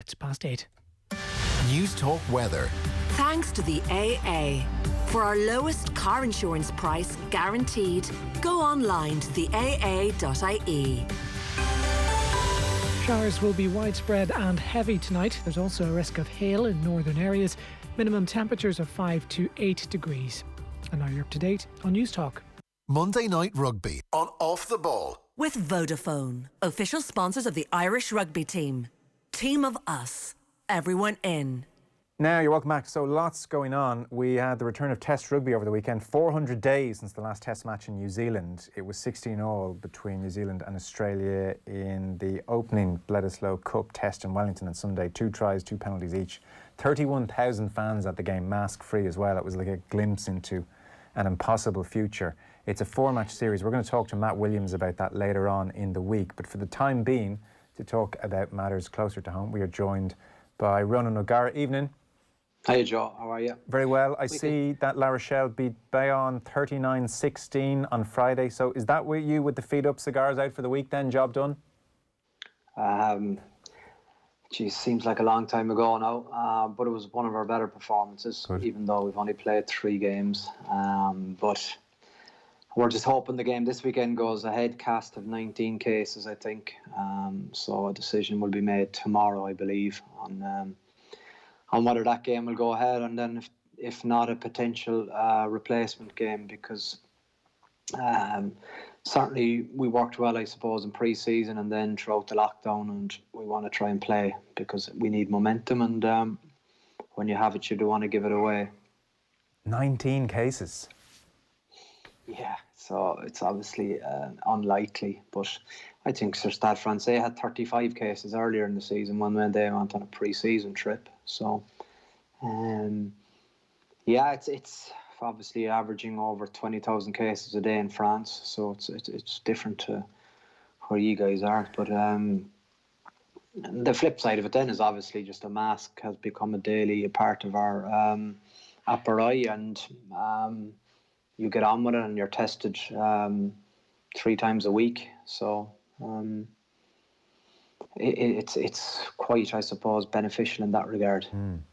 It's past 8. News Talk weather. Thanks to the AA. For our lowest car insurance price guaranteed, go online to the aa.ie. Showers will be widespread and heavy tonight. There's also a risk of hail in northern areas. Minimum temperatures of 5 to 8 degrees. And now you're up to date on News Talk. Monday Night Rugby on Off the Ball. With Vodafone, official sponsors of the Irish rugby team. Team of us. Everyone in. Now, you're welcome back. So lots going on. We had the return of Test rugby over the weekend. 400 days since the last Test match in New Zealand. It was 16-all between New Zealand and Australia in the opening Bledisloe Cup Test in Wellington on Sunday. 2 tries, 2 penalties each. 31,000 fans at the game, mask-free as well. It was like a glimpse into an impossible future. It's a 4-match series. We're going to talk to Matt Williams about that later on in the week. But for the time being, to talk about matters closer to home, we are joined by Ronan O'Gara. Evening. Hi Joe, how are you? Very well. I see that La Rochelle beat Bayonne 39-16 on Friday. So is that with you with the feet up, cigars out for the week then? Job done? Seems like a long time ago now, but it was one of our better performances. Good. Even though we've only played 3 games. But we're just hoping the game this weekend goes ahead. Cast of 19 cases, I think. So a decision will be made tomorrow, I believe, on whether that game will go ahead, and then if not, a potential replacement game, because certainly we worked well, I suppose, in pre-season and then throughout the lockdown, and we want to try and play because we need momentum, and when you have it, you do want to give it away. 19 cases. Yeah, so it's obviously unlikely, but I think Sur Stade Francais had 35 cases earlier in the season when they went on a pre-season trip. So, it's obviously averaging over 20,000 cases a day in France. So it's different to where you guys are. But the flip side of it then is obviously just a mask has become a daily part of our appareil, and you get on with it, and you're tested 3 times a week. So it's quite, I suppose, beneficial in that regard. And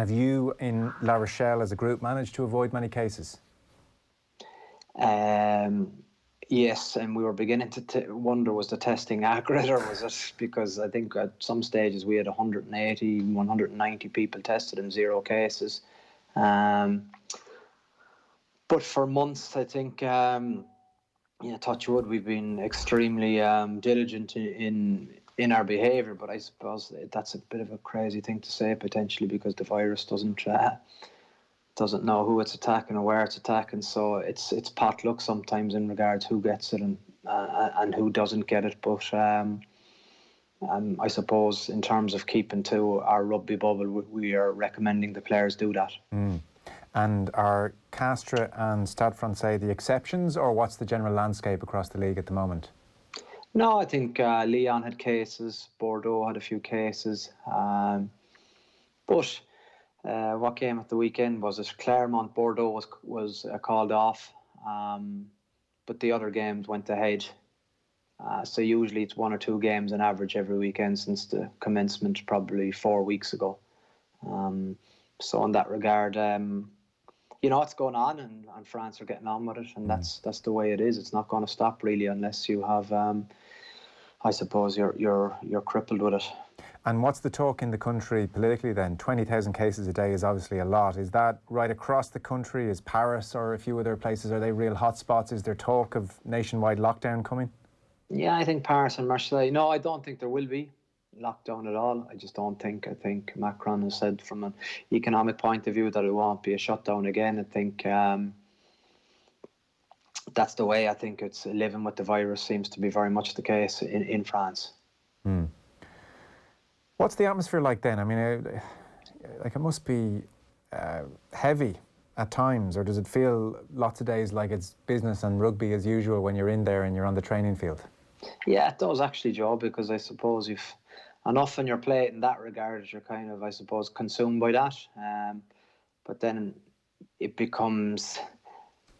have you in La Rochelle as a group managed to avoid many cases? Yes, and we were beginning to wonder, was the testing accurate, or was it, because I think at some stages we had 180, 190 people tested and 0 cases. But for months, I think, touch wood, we've been extremely diligent in our behaviour, but I suppose that's a bit of a crazy thing to say potentially, because the virus doesn't know who it's attacking or where it's attacking, so it's potluck sometimes in regards who gets it and who doesn't get it. But I suppose in terms of keeping to our rugby bubble, we are recommending the players do that. And are Castres and Stade Francais the exceptions, or what's the general landscape across the league at the moment? No, I think Lyon had cases, Bordeaux had a few cases, but what game at the weekend was it? Clermont, Bordeaux was called off, but the other games went ahead. So usually it's 1 or 2 games on average every weekend since the commencement, probably 4 weeks ago. So in that regard, it's going on, and France are getting on with it, and that's the way it is. It's not going to stop really unless you have, I suppose, you're crippled with it. And what's the talk in the country politically then? 20,000 cases a day is obviously a lot. Is that right across the country? Is Paris or a few other places, are they real hotspots? Is there talk of nationwide lockdown coming? Yeah, I think Paris and Marseille. No, I don't think there will be lockdown at all. I just don't think. I think Macron has said from an economic point of view that it won't be a shutdown again. I think that's the way. I think it's living with the virus seems to be very much the case in France. What's the atmosphere like then? I mean, it must be heavy at times, or does it feel lots of days like it's business and rugby as usual when you're in there and you're on the training field? Yeah, it does actually, Joe, because I suppose you've enough on your plate in that regard. You're kind of, I suppose, consumed by that. But then it becomes,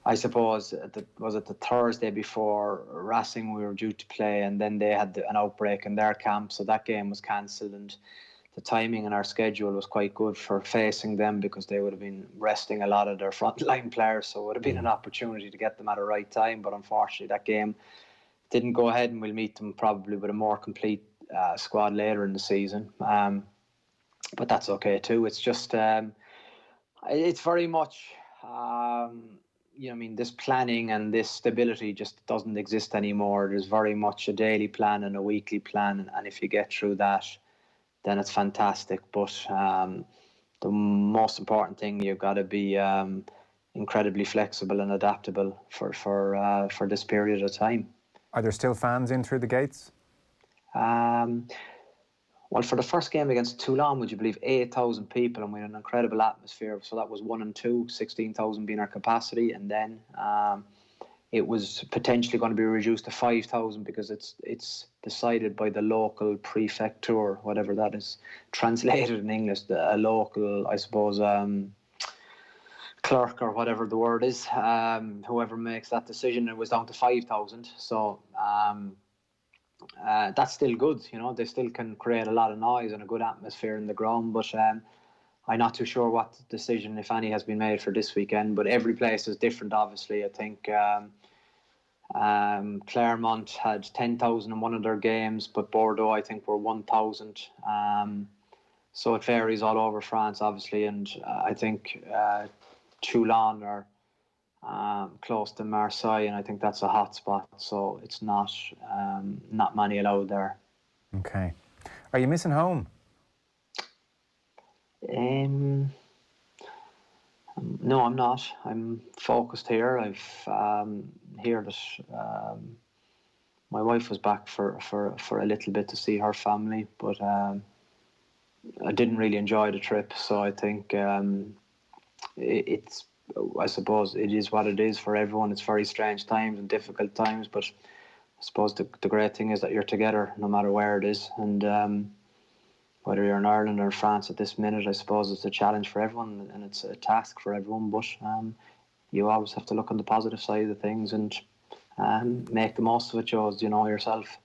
I suppose, was it the Thursday before Racing we were due to play, and then they had an outbreak in their camp, so that game was cancelled, and the timing in our schedule was quite good for facing them, because they would have been resting a lot of their frontline players, so it would have been an opportunity to get them at the right time. But unfortunately, that game didn't go ahead, and we'll meet them probably with a more complete squad later in the season. But that's okay too. It's just it's very much this planning and this stability just doesn't exist anymore. There's very much a daily plan and a weekly plan, and if you get through that, then it's fantastic. But the most important thing, you've got to be incredibly flexible and adaptable for this period of time. Are there still fans in through the gates? Well, for the first game against Toulon, would you believe, 8,000 people, and we had an incredible atmosphere. So that was 1 and 2, 16,000 being our capacity, and then it was potentially going to be reduced to 5,000 because it's decided by the local prefecture, whatever that is translated in English, a local, I suppose, clerk or whatever the word is, whoever makes that decision. It was down to 5,000. So that's still good. They still can create a lot of noise and a good atmosphere in the ground, but I'm not too sure what decision, if any, has been made for this weekend. But every place is different, obviously. I think Clermont had 10,000 in one of their games, but Bordeaux, I think, were 1,000. So it varies all over France, obviously, and I think Toulon are close to Marseille, and I think that's a hot spot, so it's not many allowed there. Okay. Are you missing home? No, I'm not. I'm focused here. I've heard that my wife was back for a little bit to see her family, but I didn't really enjoy the trip, so I think I suppose it is what it is for everyone. It's very strange times and difficult times, but I suppose the great thing is that you're together no matter where it is. And whether you're in Ireland or France at this minute, I suppose it's a challenge for everyone and it's a task for everyone. But you always have to look on the positive side of things and make the most of it, Joes, yourself.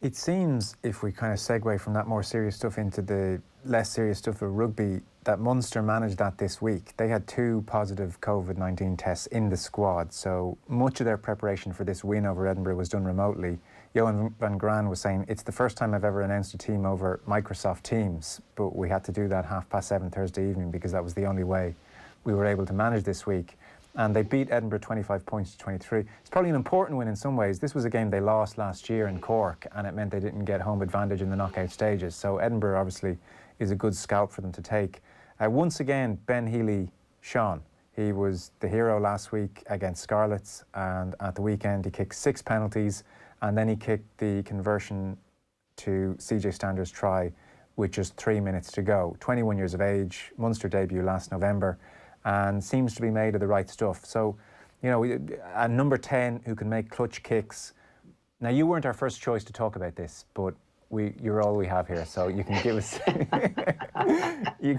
It seems, if we kind of segue from that more serious stuff into the less serious stuff of rugby, that Munster managed that this week. They had 2 positive COVID-19 tests in the squad, so much of their preparation for this win over Edinburgh was done remotely. Johan van Graan was saying, it's the first time I've ever announced a team over Microsoft Teams, but we had to do that 7:30 Thursday evening because that was the only way we were able to manage this week. And they beat Edinburgh 25 points to 23. It's probably an important win in some ways. This was a game they lost last year in Cork, and it meant they didn't get home advantage in the knockout stages. So Edinburgh obviously is a good scalp for them to take. Once again, Ben Healy-Sean. He was the hero last week against Scarlets, and at the weekend he kicked 6 penalties, and then he kicked the conversion to CJ Stander's try with just 3 minutes to go. 21 years of age, Munster debut last November, and seems to be made of the right stuff. So, a number 10 who can make clutch kicks. Now, you weren't our first choice to talk about this, but you're all we have here, so you can give us you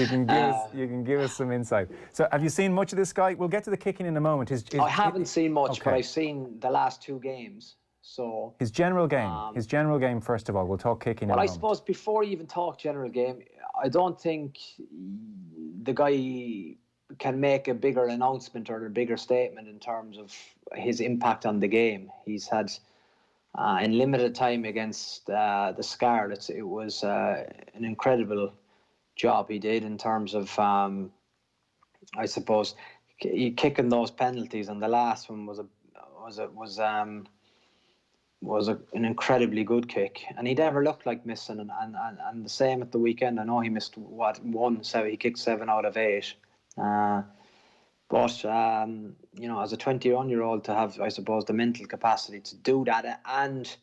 can give us some insight. So, have you seen much of this guy? We'll get to the kicking in a moment. I haven't seen much, okay. But I've seen the last 2 games. So his general game first of all. We'll talk kicking in a moment. Well, I suppose before you even talk general game, I don't think the guy can make a bigger announcement or a bigger statement in terms of his impact on the game. He's had in limited time against the Scarlets, it was an incredible job he did in terms of I suppose kicking those penalties, and the last one was an incredibly good kick, and he never looked like missing. And the same at the weekend. I know he missed so he kicked 7 out of 8. But as a 21-year-old to have, I suppose, the mental capacity to do that, and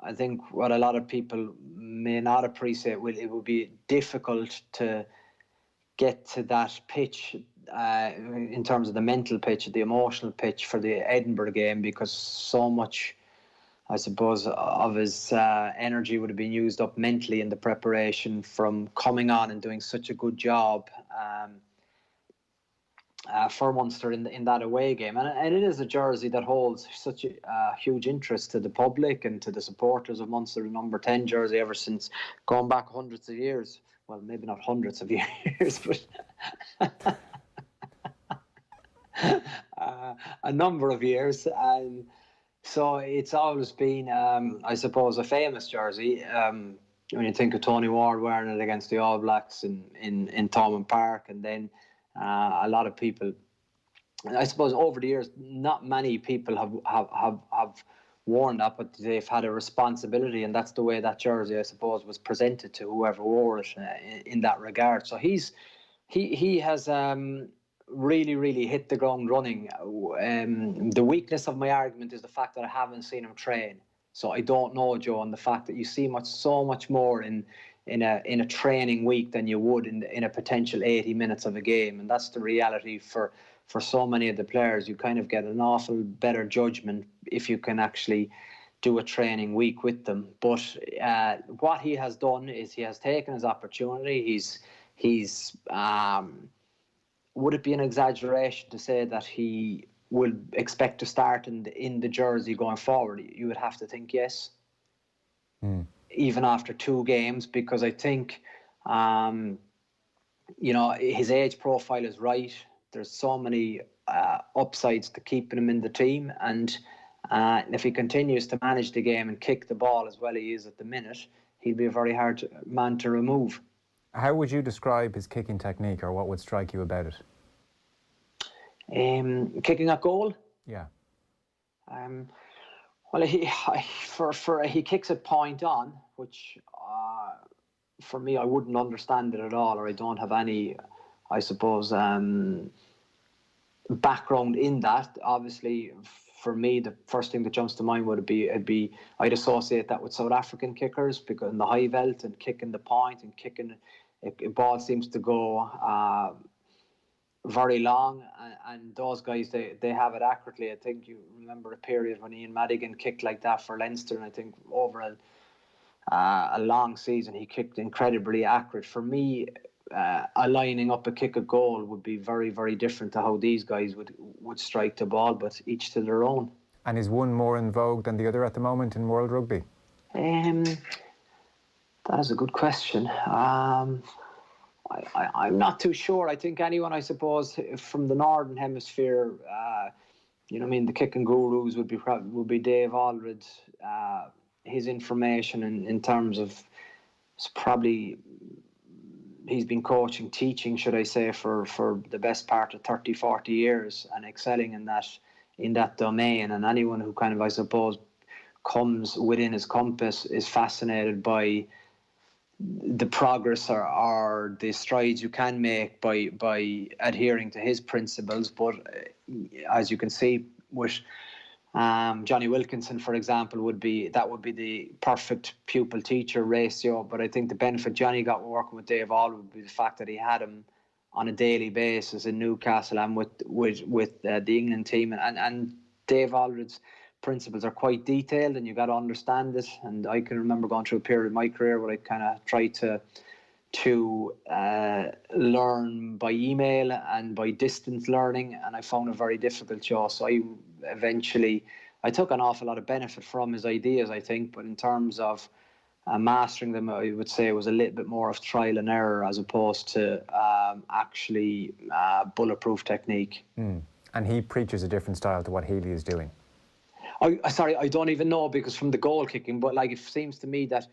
I think what a lot of people may not appreciate, it would be difficult to get to that pitch in terms of the mental pitch, the emotional pitch for the Edinburgh game, because so much, I suppose, of his energy would have been used up mentally in the preparation from coming on and doing such a good job for Munster in that away game, and it is a jersey that holds such a huge interest to the public and to the supporters of Munster. The number 10 jersey ever since going back hundreds of years. Well, maybe not hundreds of years, but a number of years, and so it's always been, I suppose, a famous jersey. When you think of Tony Ward wearing it against the All Blacks in Thomond Park, and then a lot of people, I suppose, over the years, not many people have worn that, but they've had a responsibility, and that's the way that jersey, I suppose, was presented to whoever wore it in that regard. So he has really hit the ground running. The weakness of my argument is the fact that I haven't seen him train. So I don't know, Joe, and the fact that you see so much more in a training week than you would in a potential 80 minutes of a game, and that's the reality for so many of the players. You kind of get an awful better judgment if you can actually do a training week with them. But what he has done is he has taken his opportunity. He's would it be an exaggeration to say that he will expect to start in the jersey going forward? You would have to think yes. Even after 2 games, because I think, his age profile is right. There's so many upsides to keeping him in the team, and if he continues to manage the game and kick the ball as well as he is at the minute, he'll be a very hard man to remove. How would you describe his kicking technique, or what would strike you about it? Kicking at goal? Yeah. Well, he kicks it point on, which for me, I wouldn't understand it at all, or I don't have any, I suppose, background in that. Obviously, for me, the first thing that jumps to mind would be I'd associate that with South African kickers, because in the high veld and kicking the point and kicking a ball seems to go very long, and those guys, they have it accurately. I think you remember a period when Ian Madigan kicked like that for Leinster, and I think over a long season he kicked incredibly accurate. For me, aligning up a kick at goal would be very, very different to how these guys would strike the ball, but each to their own. And is one more in vogue than the other at the moment in world rugby? That is a good question. I'm not too sure. I think anyone, I suppose, from the Northern Hemisphere, the kicking gurus would be Dave Aldred. His information in terms of, it's probably, he's been coaching, teaching, should I say, for the best part of 30, 40 years, and excelling in that domain. And anyone who kind of, I suppose, comes within his compass is fascinated by the progress or the strides you can make by adhering to his principles. But as you can see with Johnny Wilkinson, for example, would be the perfect pupil-teacher ratio. But I think the benefit Johnny got working with Dave Aldred would be the fact that he had him on a daily basis in Newcastle and with the England team. And Dave Aldred's principles are quite detailed, and you got to understand it. And I can remember going through a period of my career where I kind of tried to learn by email and by distance learning, and I found it very difficult, Joe. So I took an awful lot of benefit from his ideas, I think, but in terms of mastering them, I would say it was a little bit more of trial and error as opposed to actually bulletproof technique. And he preaches a different style to what Healy is doing. I don't even know, because from the goal kicking, but like it seems to me that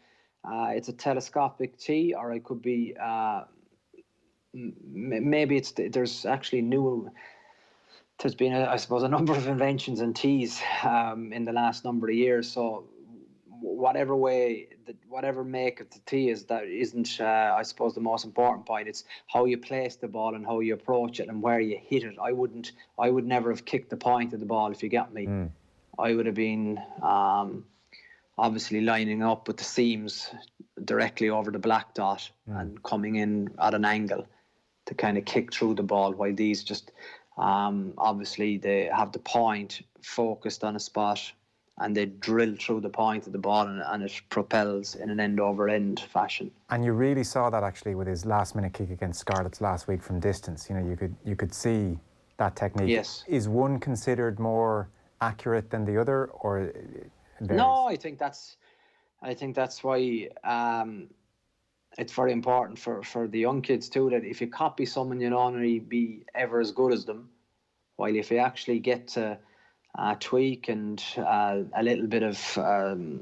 it's a telescopic tee, or it could be maybe there's actually there's been I suppose a number of inventions in tees in the last number of years. So whatever make of the tee is, that isn't I suppose the most important point. It's how you place the ball and how you approach it and where you hit it. I would never have kicked the point of the ball, if you get me. I would have been obviously lining up with the seams directly over the black dot and coming in at an angle to kind of kick through the ball, while these just obviously they have the point focused on a spot and they drill through the point of the ball, and it propels in an end-over-end fashion. And you really saw that actually with his last-minute kick against Scarlets last week from distance. You know, you could see that technique. Yes. Is one considered more accurate than the other, or it varies? No, I think that's why it's very important for the young kids too, that if you copy someone, you'll only be ever as good as them. While if you actually get to tweak and a little bit of,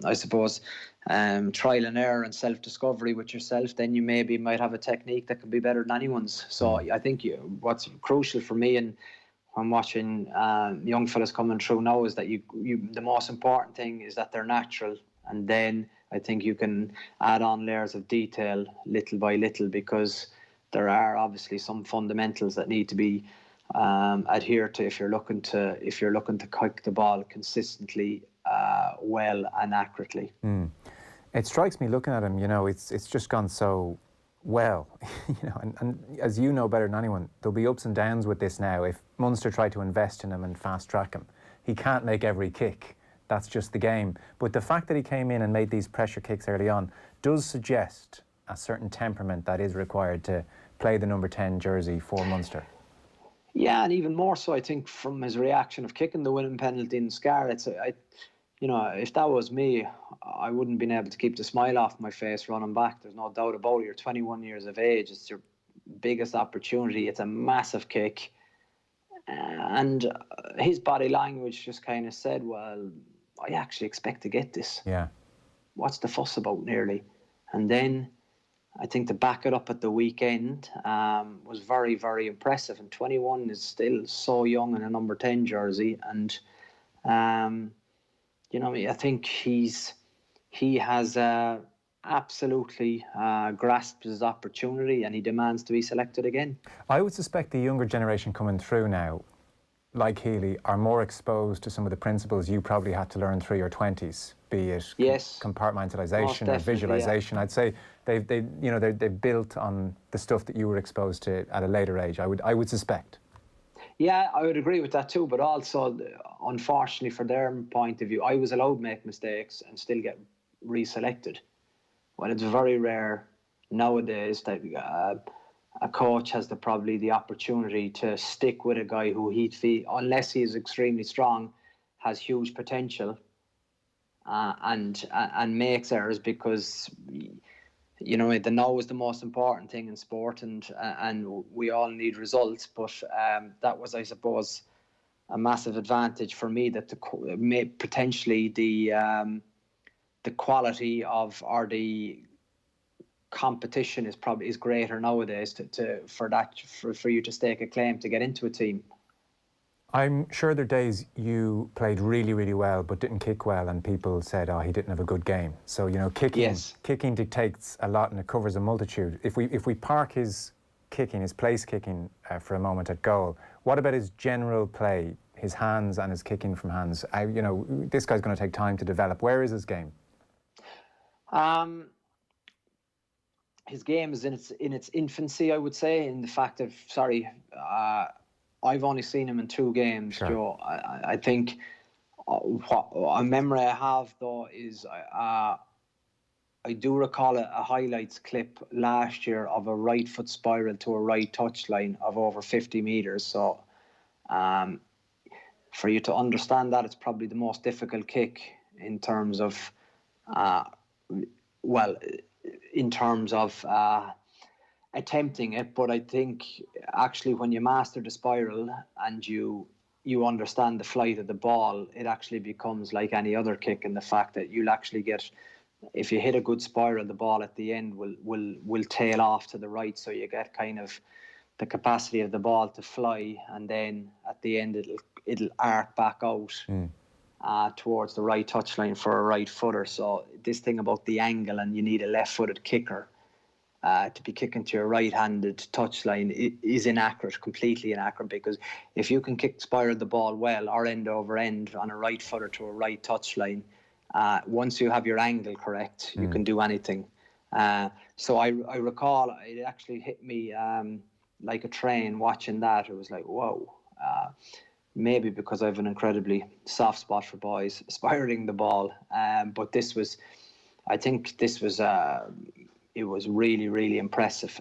I suppose, trial and error and self-discovery with yourself, then you maybe might have a technique that can be better than anyone's. So I think what's crucial for me, and I'm watching young fellas coming through now, is that the most important thing is that they're natural, and then I think you can add on layers of detail little by little, because there are obviously some fundamentals that need to be adhered to if you're looking to kick the ball consistently, well and accurately. It strikes me looking at him, it's just gone so well, and as you know better than anyone, there'll be ups and downs with this now. If Munster try to invest in him and fast track him, he can't make every kick. That's just the game. But the fact that he came in and made these pressure kicks early on does suggest a certain temperament that is required to play the number 10 jersey for Munster. Yeah, and even more so, I think, from his reaction of kicking the winning penalty in Scar, if that was me, I wouldn't have been able to keep the smile off my face running back. There's no doubt about it. You're 21 years of age. It's your biggest opportunity. It's a massive kick. And his body language just kind of said, well, I actually expect to get this. Yeah. What's the fuss about, nearly? And then I think to back it up at the weekend was very, very impressive. And 21 is still so young in a number 10 jersey. And, I think he has absolutely grasped his opportunity, and he demands to be selected again. I would suspect the younger generation coming through now, like Healy, are more exposed to some of the principles you probably had to learn through your 20s, be it compartmentalisation or visualisation. Yeah. I'd say they've built on the stuff that you were exposed to at a later age, I would suspect. Yeah, I would agree with that too, but also, unfortunately, for their point of view, I was allowed to make mistakes and still get reselected. Well, it's very rare nowadays that a coach has probably the opportunity to stick with a guy who he'd feel, unless he is extremely strong, has huge potential, and makes errors, because the know is the most important thing in sport, and we all need results. But that was, I suppose, a massive advantage for me, that potentially the quality of, or the competition is greater nowadays for you to stake a claim to get into a team. I'm sure there are days you played really, really well but didn't kick well, and people said, oh, he didn't have a good game. So, kicking dictates a lot, and it covers a multitude. If we park his kicking, his place kicking for a moment at goal, what about his general play, his hands and his kicking from hands? This guy's going to take time to develop. Where is his game? His game is in its infancy, I would say, in the fact of, I've only seen him in 2 games, sure. Joe. I think a memory I have, though, is I do recall a highlights clip last year of a right foot spiral to a right touchline of over 50 metres. So for you to understand that, it's probably the most difficult kick in terms of, attempting it. But I think actually when you master the spiral and you understand the flight of the ball, it actually becomes like any other kick, in the fact that you'll actually get, if you hit a good spiral, the ball at the end will tail off to the right, so you get kind of the capacity of the ball to fly, and then at the end it'll arc back out towards the right touchline for a right footer. So this thing about the angle, and you need a left-footed kicker to be kicking to your right-handed touchline is inaccurate, completely inaccurate, because if you can spiral the ball well, or end over end on a right footer to a right touchline, once you have your angle correct, you can do anything. So I recall it actually hit me like a train watching that. It was like, whoa. Maybe because I have an incredibly soft spot for boys spiraling the ball. But it was really, really impressive.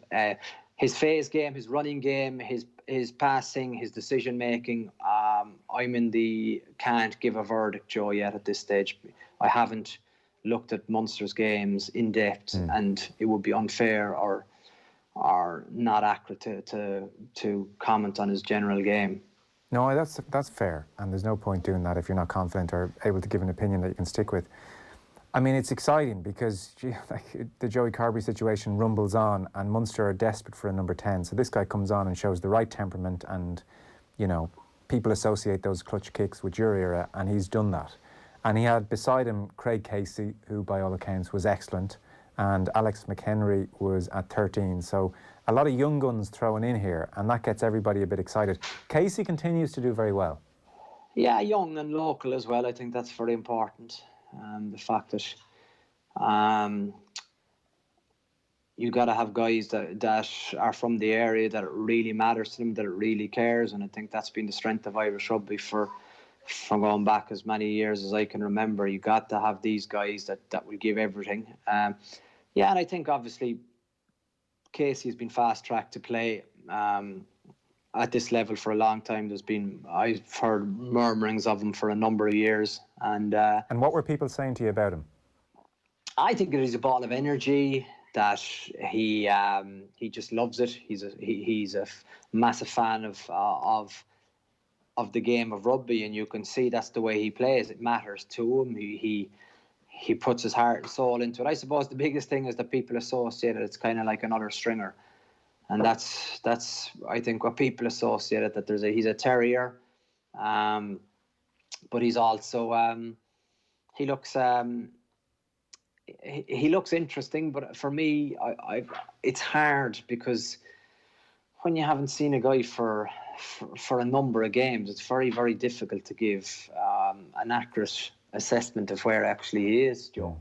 his phase game, his running game, his passing, his decision making. I'm in the can't give a verdict, Joe, yet at this stage. I haven't looked at Munster's games in depth, and it would be unfair or not accurate to comment on his general game. No, that's fair, and there's no point doing that if you're not confident or able to give an opinion that you can stick with. I mean, it's exciting because the Joey Carbery situation rumbles on, and Munster are desperate for a number 10. So this guy comes on and shows the right temperament, and people associate those clutch kicks with your era, and he's done that. And he had beside him Craig Casey, who by all accounts was excellent, and Alex McHenry was at 13. So a lot of young guns thrown in here, and that gets everybody a bit excited. Casey continues to do very well. Yeah, young and local as well. I think that's very important. The fact that you got to have guys that are from the area, that it really matters to them, that it really cares, and I think that's been the strength of Irish rugby from going back as many years as I can remember. You got to have these guys that will give everything. And I think obviously Casey's been fast-tracked to play at this level for a long time. I've heard murmurings of him for a number of years. And what were people saying to you about him? I think that he's a ball of energy, that he just loves it. He's a massive fan of the game of rugby, and you can see that's the way he plays. It matters to him. He puts his heart and soul into it. I suppose the biggest thing is that people associate it. It's kind of like another stringer. And that's I think what people associate it, that he's a terrier, but he's also he looks interesting. But for me, it's hard because when you haven't seen a guy for a number of games, it's very, very difficult to give an accurate assessment of where actually he is, Joe.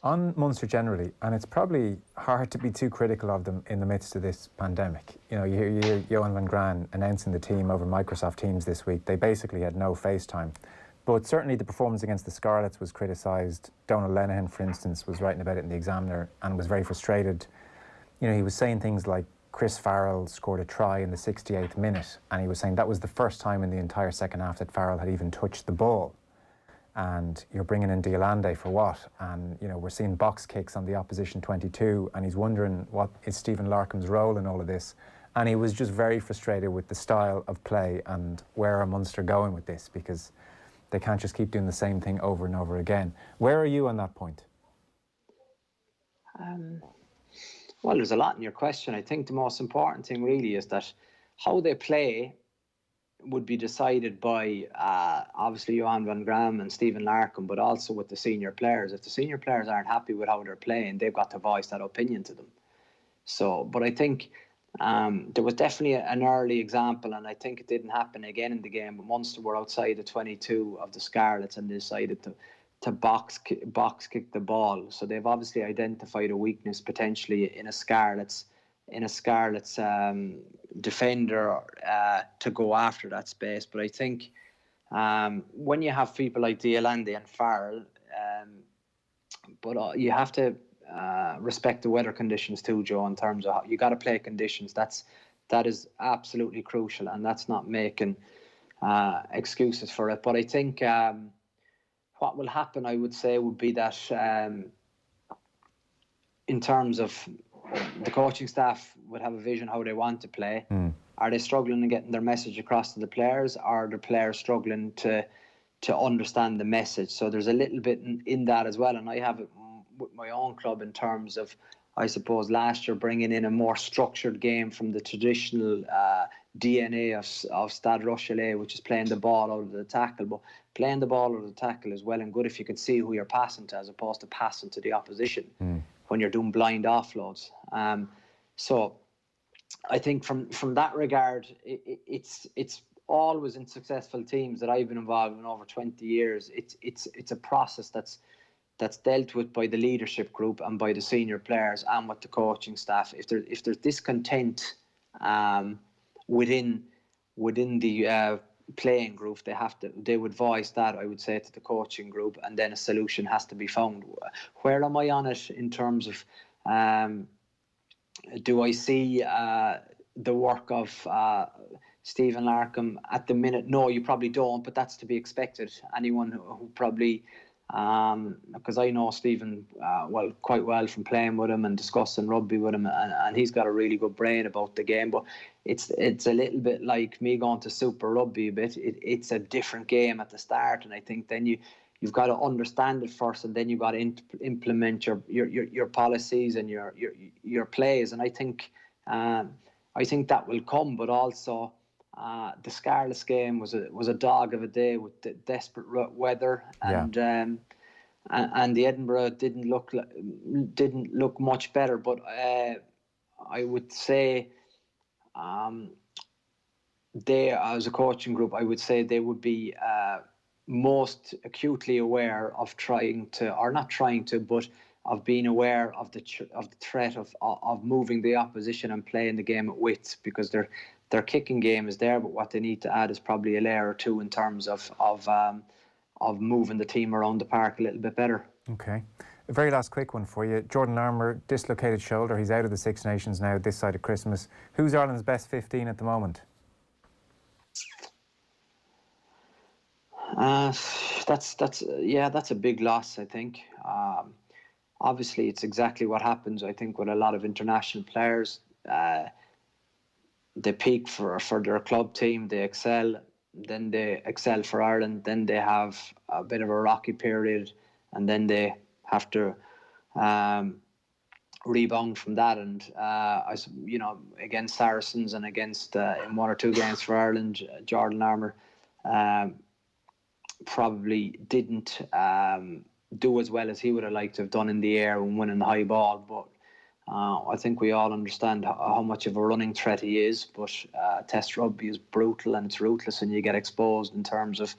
On Munster generally, and it's probably hard to be too critical of them in the midst of this pandemic. You hear Johan van Graan announcing the team over Microsoft Teams this week. They basically had no FaceTime. But certainly the performance against the Scarlets was criticised. Donald Lenihan, for instance, was writing about it in the Examiner and was very frustrated. He was saying things like Chris Farrell scored a try in the 68th minute, and he was saying that was the first time in the entire second half that Farrell had even touched the ball. And you're bringing in Diolande for what? And, we're seeing box kicks on the opposition 22, and he's wondering what is Stephen Larkham's role in all of this. And he was just very frustrated with the style of play and where are Munster going with this, because they can't just keep doing the same thing over and over again. Where are you on that point? Well, there's a lot in your question. I think the most important thing really is that how they play would be decided by obviously Johan van Graan and Stephen Larkham, but also with the senior players. If the senior players aren't happy with how they're playing, they've got to voice that opinion to them. So, but I think there was definitely an early example, and I think it didn't happen again in the game, but Munster were outside the 22 of the Scarlets and decided to box kick the ball. So they've obviously identified a weakness potentially in a Scarlets defender to go after that space. But I think when you have people like Diolande and Farrell, but you have to respect the weather conditions too, Joe, in terms of how you got to play conditions. That is absolutely crucial, and that's not making excuses for it. But I think what will happen, I would say, would be that in terms of the coaching staff would have a vision how they want to play. Are they struggling in getting their message across to the players? Or are the players struggling to understand the message? So there's a little bit in that as well. And I have it with my own club in terms of, I suppose, last year bringing in a more structured game from the traditional DNA of Stade Rochelet, which is playing the ball out of the tackle. But playing the ball out of the tackle is well and good if you can see who you're passing to, as opposed to passing to the opposition when you're doing blind offloads. So I think from that regard, it's always in successful teams that I've been involved in over 20 years. It's a process that's dealt with by the leadership group and by the senior players and with the coaching staff. If there's discontent within the playing group, they would voice that, I would say, to the coaching group, and then a solution has to be found. Where am I on it in terms of Do I see the work of Stephen Larkham at the minute? No, you probably don't, but that's to be expected. Anyone who probably, because I know Stephen quite well from playing with him and discussing rugby with him, and he's got a really good brain about the game. But it's a little bit like me going to Super Rugby a bit. It's a different game at the start, and I think then you've got to understand it first, and then you've got to implement your policies and your plays. And I think that will come, but also. The Scarlets game was a dog of a day with the desperate weather, and the Edinburgh didn't look much better. But I would say they, as a coaching group, I would say they would be most acutely aware of of being aware of the threat of moving the opposition and playing the game at width, because their kicking game is there, but what they need to add is probably a layer or two in terms of moving the team around the park a little bit better. Okay. A very last quick one for you. Jordan Larmour, dislocated shoulder. He's out of the Six Nations now this side of Christmas. Who's Ireland's best 15 at the moment? That's a big loss, I think. Obviously, it's exactly what happens, I think, with a lot of international players. They peak for their club team, they excel, then they excel for Ireland, then they have a bit of a rocky period, and then they have to rebound from that. And against Saracens and against in one or two games for Ireland, Jordan Larmour probably didn't do as well as he would have liked to have done in the air and winning the high ball, but I think we all understand how much of a running threat he is. But Test rugby is brutal, and it's ruthless, and you get exposed in terms of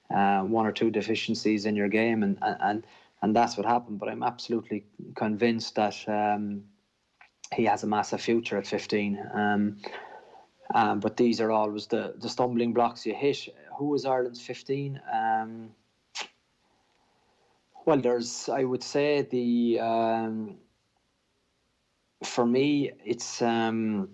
one or two deficiencies in your game, and that's what happened. But I'm absolutely convinced that he has a massive future at 15. But these are always the stumbling blocks you hit. Who is Ireland's 15? Well, I would say for me, it's I'm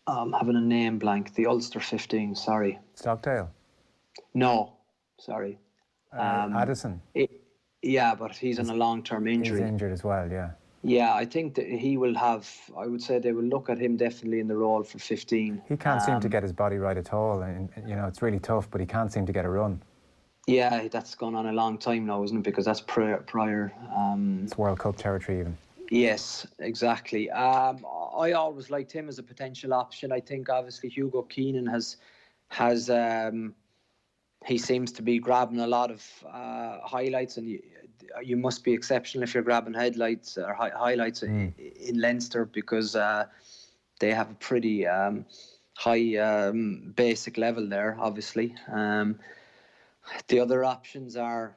having a name blank. The Ulster 15, sorry. Stockdale? No, sorry. Addison? Yeah, but he's on a long-term injury. He's injured as well, yeah. Yeah, I think that he will have, I would say they will look at him definitely in the role for 15. He can't seem to get his body right at all. And it's really tough, but he can't seem to get a run. Yeah, that's gone on a long time now, isn't it? Because that's prior. It's World Cup territory even. Yes, exactly. I always liked him as a potential option. I think obviously Hugo Keenan has he seems to be grabbing a lot of highlights, and you must be exceptional if you're grabbing highlights in Leinster, because they have a pretty high basic level there, obviously. The other options are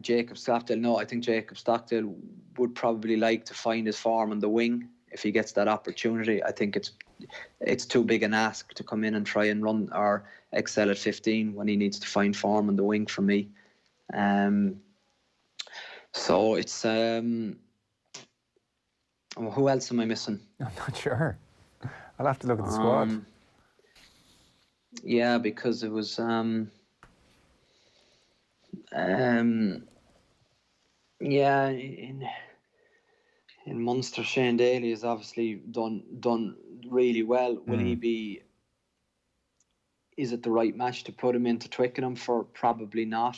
Jacob Stockdale. No, I think Jacob Stockdale would probably like to find his form on the wing if he gets that opportunity. I think it's too big an ask to come in and try and run or excel at 15 when he needs to find form on the wing for me. So it's who else am I missing? I'm not sure. I'll have to look at the squad. Yeah, because it was in Munster, Shane Daly has obviously done really well. Will he be? Is it the right match to put him into Twickenham for? Probably not.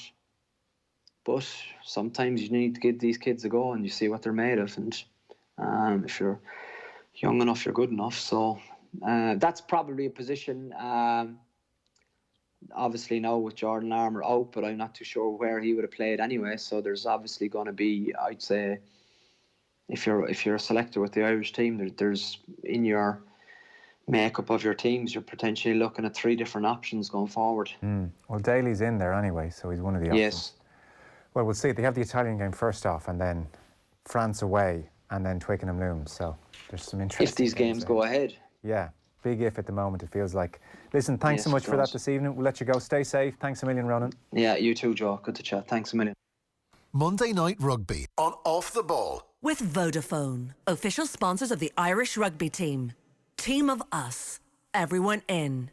But sometimes you need to give these kids a go and you see what they're made of. And if you're young enough, you're good enough. So that's probably a position. Obviously now with Jordan Larmour out, but I'm not too sure where he would have played anyway. So there's obviously going to be, I'd say, if you're a selector with the Irish team, there's in your makeup of your teams, you're potentially looking at 3 different options going forward. Well, Daly's in there anyway, so he's one of the options. Yes. Well, we'll see. They have the Italian game first off, and then France away, and then Twickenham looms. So there's some interesting. If these games go ahead. Yeah, big if at the moment, it feels like. Listen, thanks so much for that this evening. We'll let you go. Stay safe. Thanks a million, Ronan. Yeah, you too, Joe. Good to chat. Thanks a million. Monday Night Rugby on Off the Ball. With Vodafone, official sponsors of the Irish rugby team. Team of us. Everyone in.